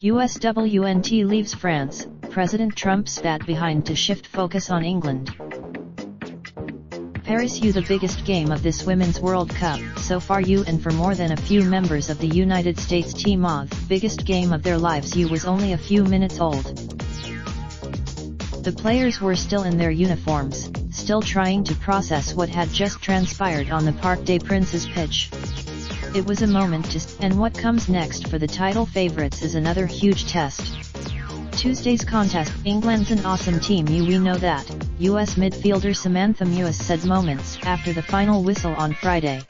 USWNT leaves France, President Trump spat behind to shift focus on England. Paris U, the biggest game of this Women's World Cup, so far U, and for more than a few members of the United States team of biggest game of their lives U was only a few minutes old. The players were still in their uniforms, still trying to process what had just transpired on the Parc des Princes pitch. It was a moment to and what comes next for the title favorites is another huge test. Tuesday's contest, England's an awesome team we know that, US midfielder Samantha Mewis said moments after the final whistle on Friday.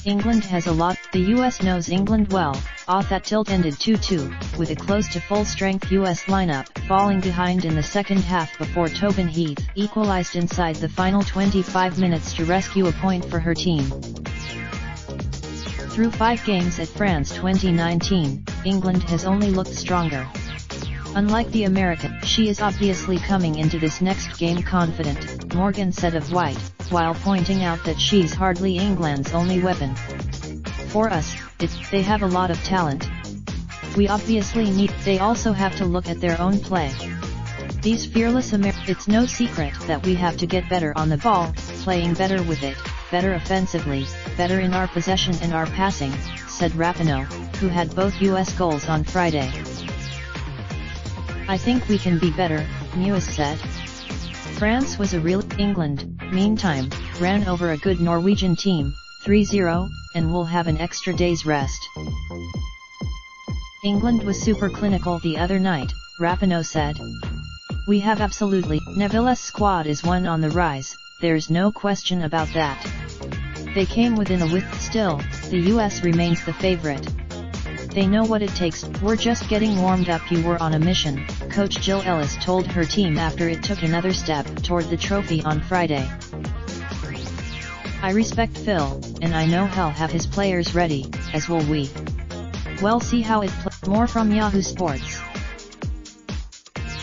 England has a lot, the US knows England well, that tilt ended 2-2, with a close to full-strength US lineup falling behind in the second half before Tobin Heath equalized inside the final 25 minutes to rescue a point for her team. Through 5 games at France 2019, England has only looked stronger. Unlike the American, she is obviously coming into this next game confident, Morgan said of White, while pointing out that she's hardly England's only weapon. For us, they have a lot of talent. We obviously they also have to look at their own play. These fearless it's no secret that we have to get better on the ball, playing better with it, better offensively, better in our possession and our passing, said Rapinoe, who had both US goals on Friday. I think we can be better, Mewis said. France was a real England, meantime, ran over a good Norwegian team, 3-0, and will have an extra day's rest. England was super clinical the other night, Rapinoe said. We have absolutely, Neville's squad is one on the rise, there's no question about that. They came within a width still, the US remains the favorite. They know what it takes, we're just getting warmed up. You were on a mission, coach Jill Ellis told her team after it took another step toward the trophy on Friday. I respect Phil, and I know he'll have his players ready, as will we. We'll see how it plays. More from Yahoo Sports.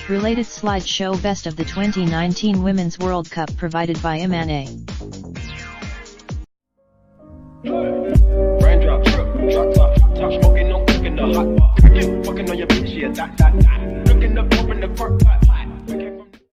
Related slideshow best of the 2019 Women's World Cup provided by M&A. Raindrop, drop top smoking, no cooking the hot pot. Fucking on your bitch, yeah, that. Looking up, open the park,